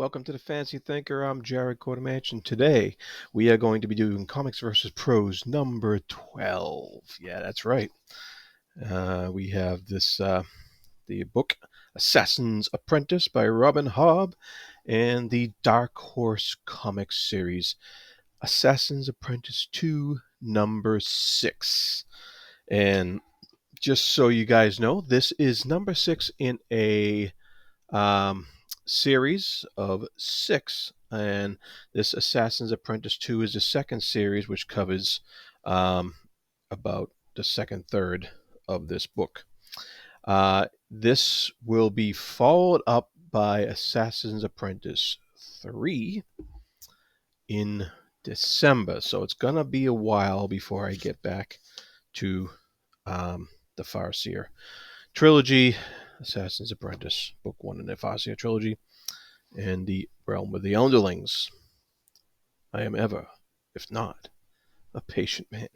Welcome to the Fancy Thinker. I'm Jared Quartermatch, and today we are going to be doing Comics versus Prose number 12. Yeah, that's right. We have the book Assassin's Apprentice by Robin Hobb and the Dark Horse Comics series Assassin's Apprentice 2 number 6. And just so you guys know, this is number 6 in a um, series of 6, and this Assassin's Apprentice 2 is the second series, which covers about the second third of this book. This will be followed up by Assassin's Apprentice 3 in December, so it's going to be a while before I get back to the Farseer trilogy, Assassin's Apprentice, Book 1 in the Farseer trilogy, and the Realm of the Underlings. I am ever, if not, a patient man.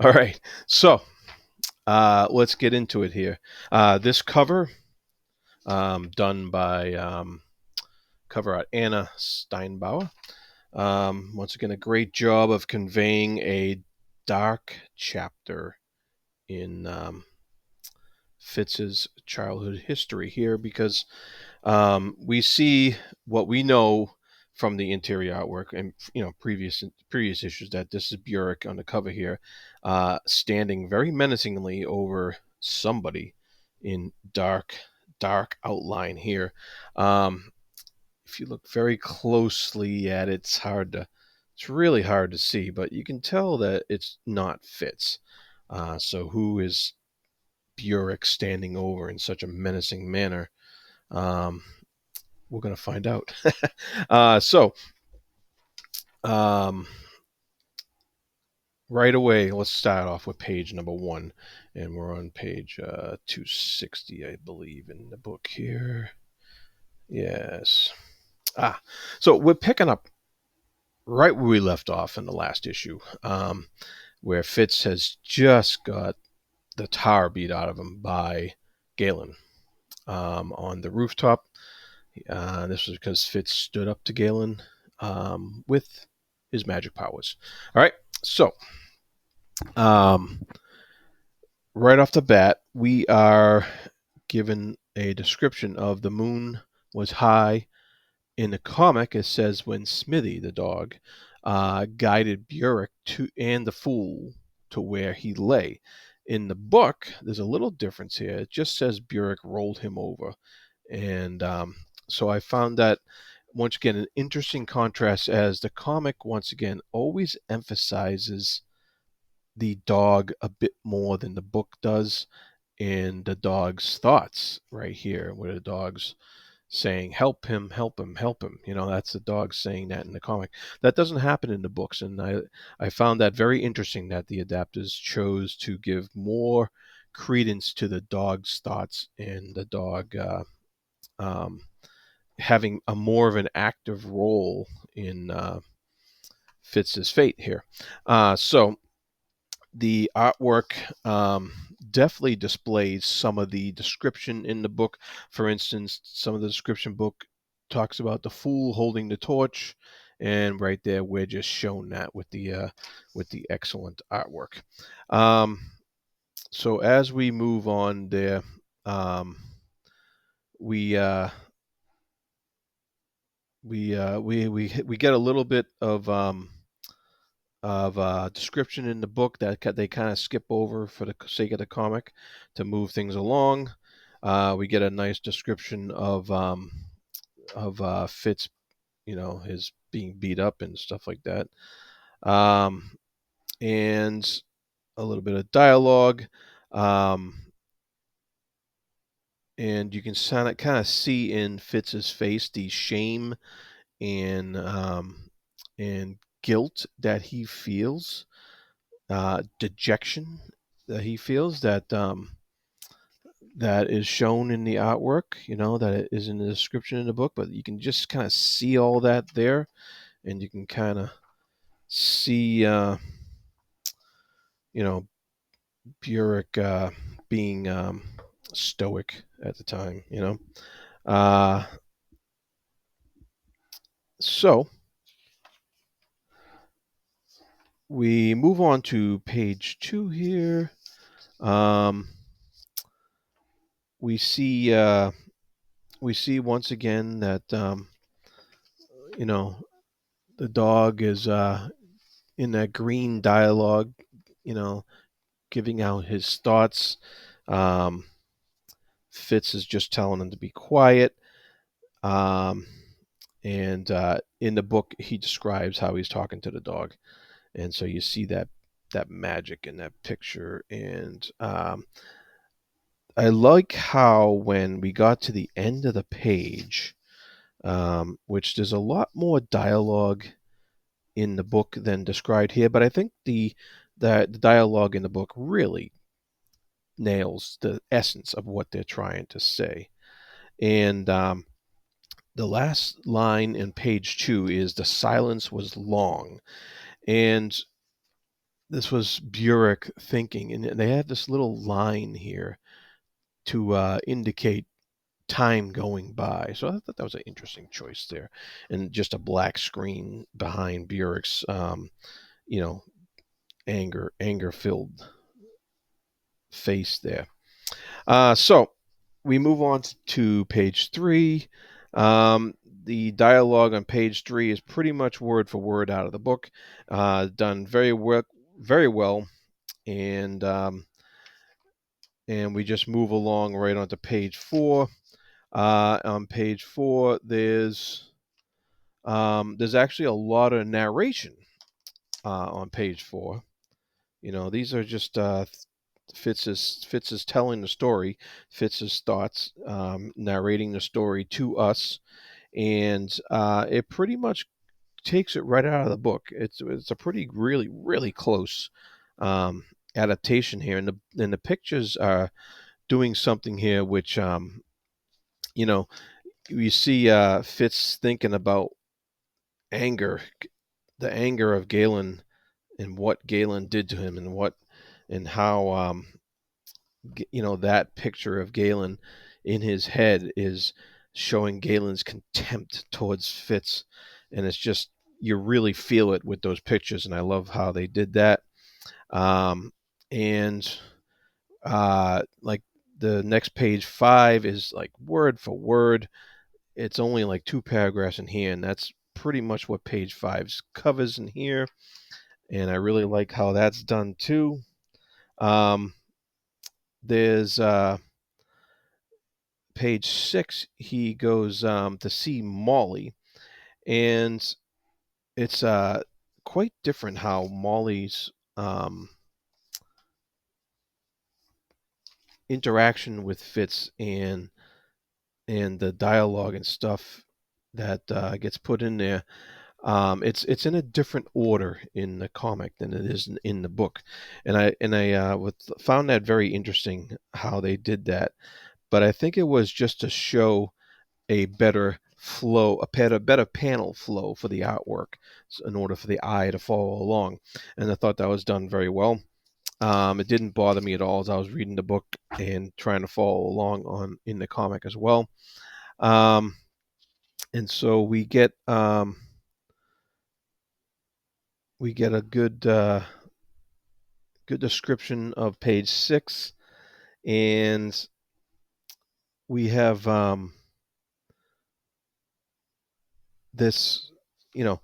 All right, so let's get into it here. This cover, done by cover art Anna Steinbauer. Once again, a great job of conveying a dark chapter in Fitz's childhood history here, because we see what we know from the interior artwork and previous issues, that this is Burek on the cover here, standing very menacingly over somebody in dark outline here. If you look very closely at it, it's really hard to see, but you can tell that it's not Fitz. So who is Burek standing over in such a menacing manner? We're going to find out. Right away, let's start off with page number 1. And we're on page 260, I believe, in the book here. Yes. So we're picking up right where we left off in the last issue, where Fitz has just got the tar beat out of him by Galen on the rooftop. This was because Fitz stood up to Galen with his magic powers. All right, so right off the bat, we are given a description of the moon was high. In the comic, it says when Smithy, the dog, guided Burek and the fool to where he lay. In the book, there's a little difference here. It just says Burek rolled him over. And so I found that, once again, an interesting contrast, as the comic, once again, always emphasizes the dog a bit more than the book does, and the dog's thoughts right here, where the dog's saying, help him, help him, help him. That's the dog saying that in the comic. That doesn't happen in the books, and I found that very interesting, that the adapters chose to give more credence to the dog's thoughts, and the dog having a more of an active role in Fitz's fate here. So the artwork definitely displays some of the description in the book. For instance, some of the description book talks about the fool holding the torch, and right there we're just shown that with the excellent artwork. So as we move on there, we get a little bit of description in the book that they kind of skip over for the sake of the comic to move things along. We get a nice description of Fitz, his being beat up and stuff like that, and a little bit of dialogue, and you can kind of see in Fitz's face the shame and guilt that he feels, dejection that he feels, that that is shown in the artwork, that it is in the description in the book, but you can just kind of see all that there, and you can kind of see, Burek being stoic at the time, So we move on to page 2 here. Um, we see once again that you know the dog is in that green dialogue, you know, giving out his thoughts. Um, Fitz is just telling him to be quiet. Um, and in the book, he describes how he's talking to the dog, and so you see that magic in that picture. And I like how when we got to the end of the page, which there's a lot more dialogue in the book than described here, but I think the dialogue in the book really nails the essence of what they're trying to say. And the last line in page 2 is the silence was long. And this was Burek thinking, and they have this little line here to indicate time going by. So I thought that was an interesting choice there, and just a black screen behind Burek's, you know, anger filled face there. So we move on to page 3. Um, the dialogue on page 3 is pretty much word for word out of the book, done very well, and we just move along right onto page 4. On page 4, there's actually a lot of narration on page 4. You know, these are just Fitz's telling the story, Fitz's thoughts, narrating the story to us, and it pretty much takes it right out of the book. It's a pretty really close um, adaptation here, and the pictures are doing something here, which you know you see Fitz thinking about anger, the anger of Galen, and what Galen did to him, and how that picture of Galen in his head is showing Galen's contempt towards Fitz, and it's just you really feel it with those pictures, and I love how they did that. And like the next page 5 is like word for word. It's only like 2 paragraphs in here, and that's pretty much what page 5 covers in here. And I really like how that's done too. There's page 6. He goes to see Molly, and it's quite different how Molly's interaction with Fitz and the dialogue and stuff that gets put in there. It's in a different order in the comic than it is in the book, and I found that very interesting how they did that. But I think it was just to show a better flow, better panel flow for the artwork, in order for the eye to follow along. And I thought that was done very well. It didn't bother me at all as I was reading the book and trying to follow along in the comic as well. Um, and so we get a good description of page 6, and we have this you know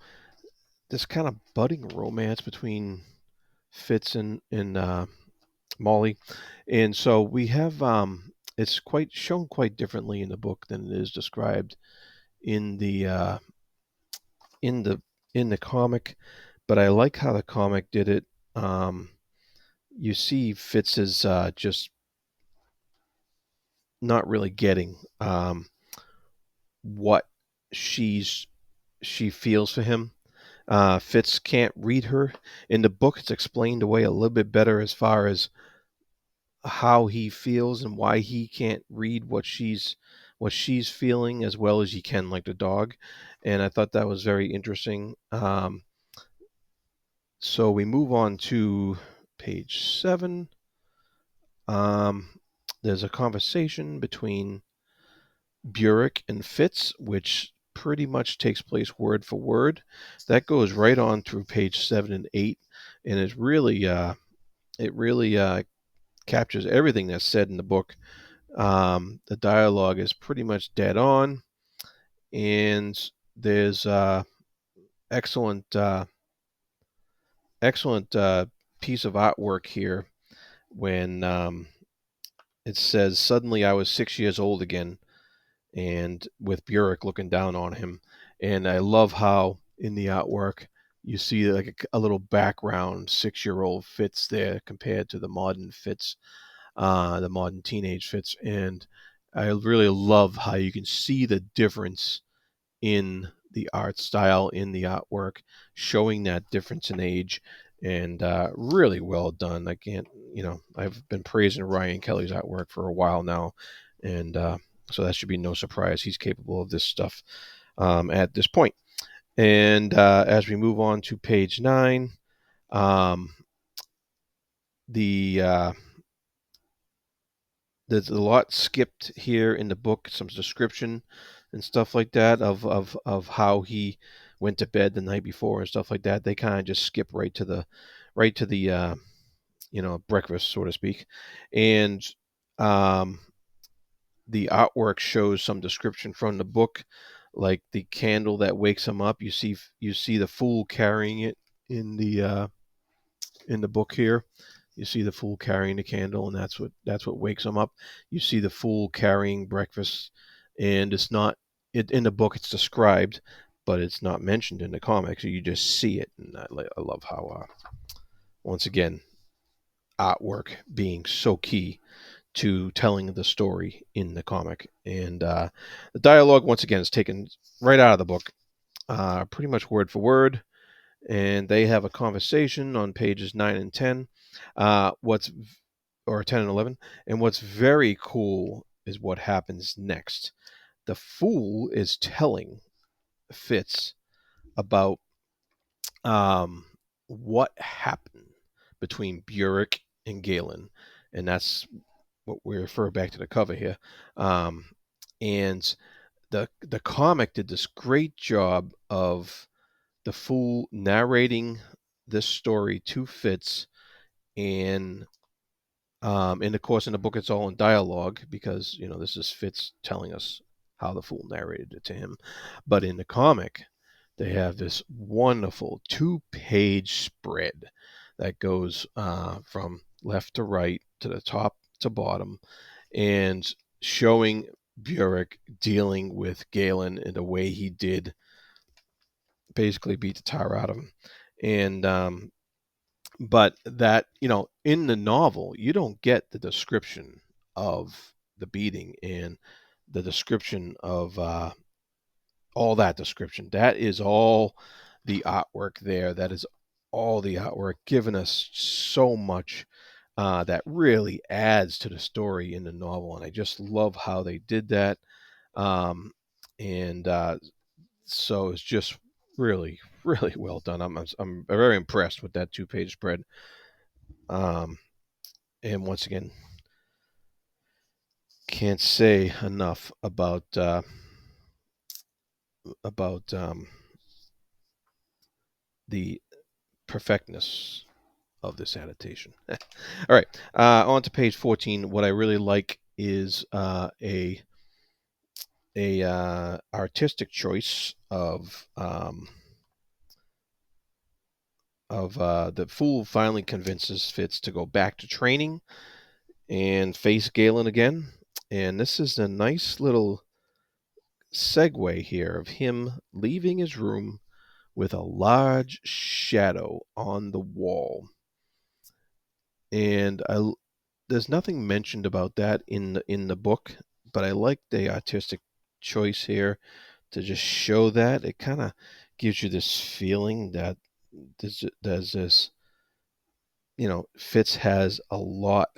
this kind of budding romance between Fitz and Molly, and so we have it's quite shown quite differently in the book than it is described in in the in the comic, but I like how the comic did it. Um, you see Fitz is just not really getting what she feels for him. Fitz can't read her. In the book, it's explained away a little bit better as far as how he feels and why he can't read what she's feeling as well as he can, like the dog. And I thought that was very interesting. So we move on to page 7. There's a conversation between Burek and Fitz, which pretty much takes place word for word. That goes right on through page 7 and 8, and it really captures everything that's said in the book. The dialogue is pretty much dead on, and there's excellent piece of artwork here when it says, "Suddenly I was 6 years old again," and with Burek looking down on him. And I love how in the artwork you see like a little background 6-year-old Fitz there compared to the modern Fitz, the modern teenage Fitz. And I really love how you can see the difference in the art style, in the artwork, showing that difference in age, and really well done. I can't, I've been praising Ryan Kelly's artwork for a while now, and so that should be no surprise. He's capable of this stuff at this point. And as we move on to page 9, um, the there's a lot skipped here in the book, some description and stuff like that of how he went to bed the night before and stuff like that. They kind of just skip right to the breakfast, so to speak. And um, the artwork shows some description from the book, like the candle that wakes him up. You see the fool carrying it in the book here. You see the fool carrying the candle, and that's what wakes him up. You see the fool carrying breakfast, and it's not in the book. It's described, but it's not mentioned in the comics. So you just see it, and I love how once again artwork being so key to telling the story in the comic. And the dialogue once again is taken right out of the book, pretty much word for word. And they have a conversation on pages 9 and 10. Or 10 and 11. And what's very cool is what happens next. The fool is telling Fitz about what happened between Burek and Galen, and that's what we refer back to the cover here. And the comic did this great job of the fool narrating this story to Fitz, and of course in the book it's all in dialogue because this is Fitz telling us how the fool narrated it to him. But in the comic, they have this wonderful 2-page spread that goes from left to right, to the top to bottom, and showing Burek dealing with Galen in the way he did, basically beat the tar out of him. And but that, in the novel, you don't get the description of the beating and the description of all that description. That is all the artwork there. That is all the artwork giving us so much that really adds to the story in the novel. And I just love how they did that. And so it's just really, really well done. I'm very impressed with that 2-page spread. And once again, can't say enough about the perfectness of this adaptation. All right, on to page 14. What I really like is a artistic choice of the fool finally convinces Fitz to go back to training and face Galen again. And this is a nice little segue here of him leaving his room with a large shadow on the wall. And there's nothing mentioned about that in the book, but I like the artistic choice here to just show that. It kind of gives you this feeling that there's this, Fitz has a lot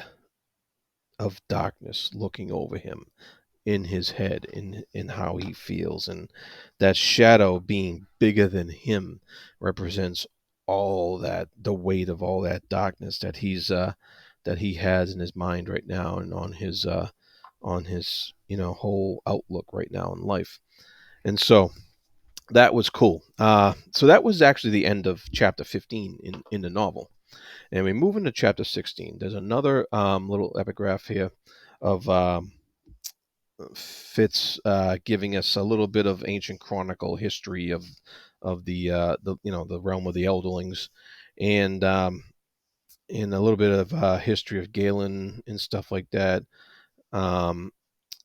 of darkness looking over him in his head, in how he feels, and that shadow being bigger than him represents all that, the weight of all that darkness that he has in his mind right now, and on his whole outlook right now in life. And so that was cool. So that was actually the end of chapter 15 in the novel. And we move into chapter 16. There's another little epigraph here of Fitz giving us a little bit of ancient chronicle history of the the realm of the Elderlings, and a little bit of history of Galen and stuff like that, um,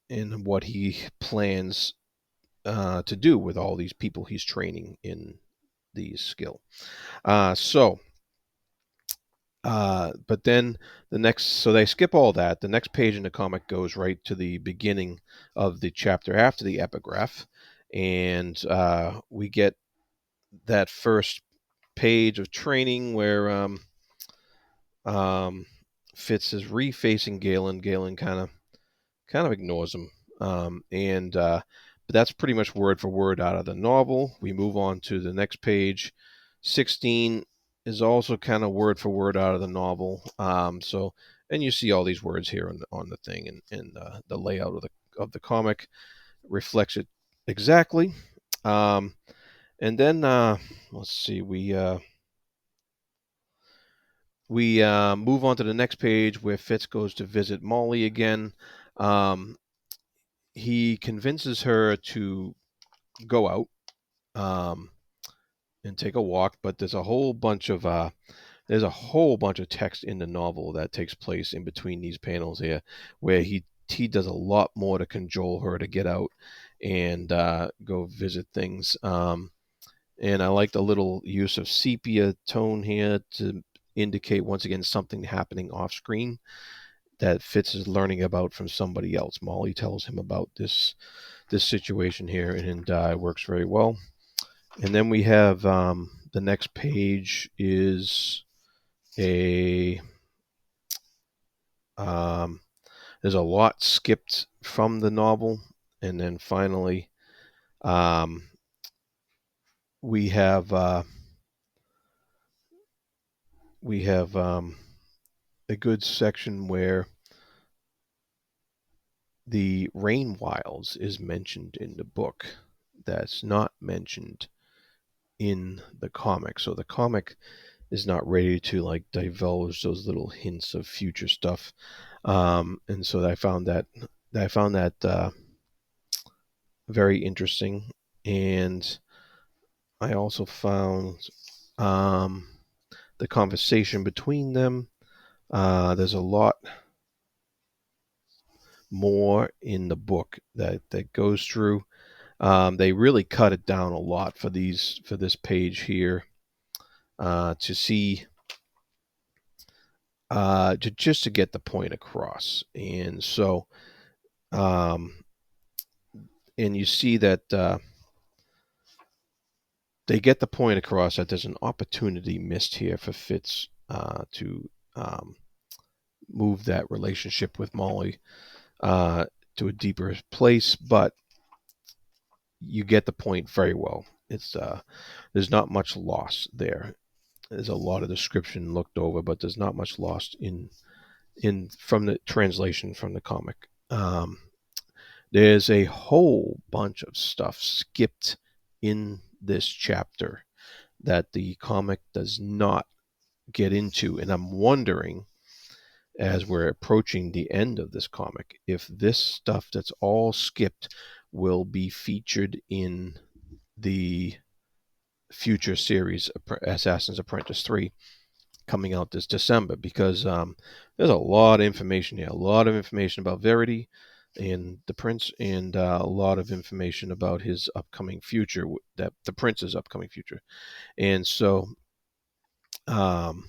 and what he plans to do with all these people he's training in these skill. But then so they skip all that. The next page in the comic goes right to the beginning of the chapter after the epigraph, and we get that first page of training where um, Fitz is refacing Galen. Galen kind of ignores him, and but that's pretty much word for word out of the novel. We move on to the next page. 16 is also kind of word for word out of the novel. And you see all these words here on the thing, and the layout of the comic reflects it exactly. Um, and then let's see, we move on to the next page where Fitz goes to visit Molly again. Um, he convinces her to go out um, and take a walk, but there's a whole bunch of text in the novel that takes place in between these panels here, where he does a lot more to cajole her to get out and go visit things. And I like the little use of sepia tone here to indicate once again something happening off screen that Fitz is learning about from somebody else. Molly tells him about this situation here, and it works very well. And then we have the next page is a there's a lot skipped from the novel, and then finally um, we have a good section where the rain wilds is mentioned in the book that's not mentioned in the comic. So the comic is not ready to like divulge those little hints of future stuff. And so I found that very interesting. And I also found the conversation between them. There's a lot more in the book that goes through. They really cut it down a lot for this page here to see just to get the point across. And so um, and you see that they get the point across that there's an opportunity missed here for Fitz to move that relationship with Molly to a deeper place, but you get the point very well. It's there's not much loss there. There's a lot of description looked over, but there's not much lost in from the translation from the comic. There's a whole bunch of stuff skipped in this chapter that the comic does not get into, and I'm wondering as we're approaching the end of this comic if this stuff that's all skipped will be featured in the future series Assassin's Apprentice 3 coming out this December, because there's a lot of information here, a lot of information about Verity and the Prince, and a lot of information about his upcoming future, that the Prince's upcoming future. And so um,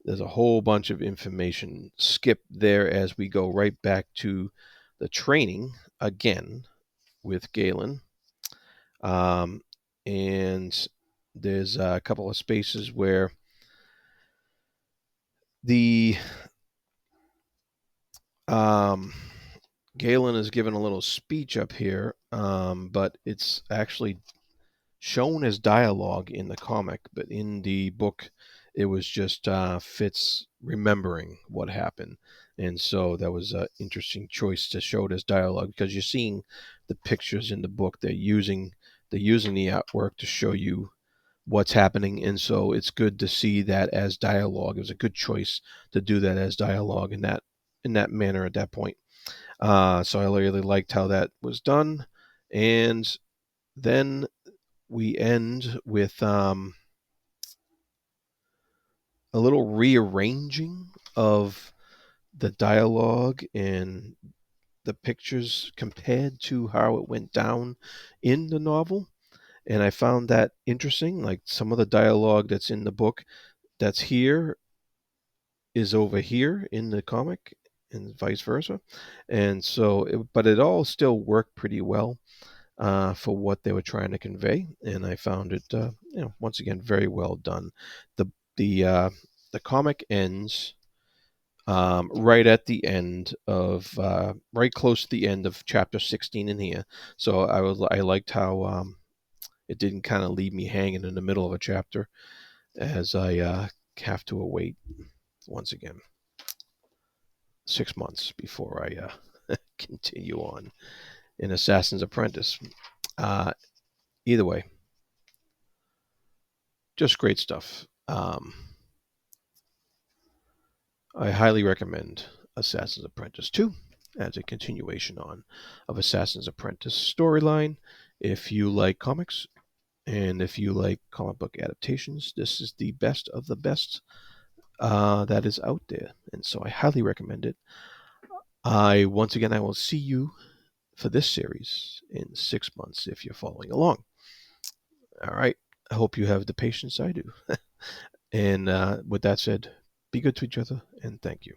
there's a whole bunch of information skipped there as we go right back to the training again with Galen. And there's a couple of spaces where the Galen is given a little speech up here, but it's actually shown as dialogue in the comic, but in the book it was just Fitz remembering what happened. And so that was an interesting choice to show it as dialogue, because you're seeing the pictures in the book. They're using they're using the artwork to show you what's happening, and so it's good to see that as dialogue. It was a good choice to do that as dialogue in that manner at that point. So I really liked how that was done, and then we end with a little rearranging of the dialogue and the pictures compared to how it went down in the novel. And I found that interesting. Like some of the dialogue that's in the book that's here is over here in the comic and vice versa. And so, but it all still worked pretty well for what they were trying to convey. And I found it, once again, very well done. The, the, uh, the comic ends right at the end of right close to the end of chapter 16 in here. So I liked how it didn't kind of leave me hanging in the middle of a chapter as I have to await once again 6 months before I continue on in Assassin's Apprentice. Uh, Either way, just great stuff. I highly recommend Assassin's Apprentice 2 as a continuation on of Assassin's Apprentice storyline. If you like comics and if you like comic book adaptations, this is the best of the best that is out there. And so I highly recommend it. Once again, I will see you for this series in 6 months if you're following along. All right. I hope you have the patience I do. And with that said, be good to each other and thank you.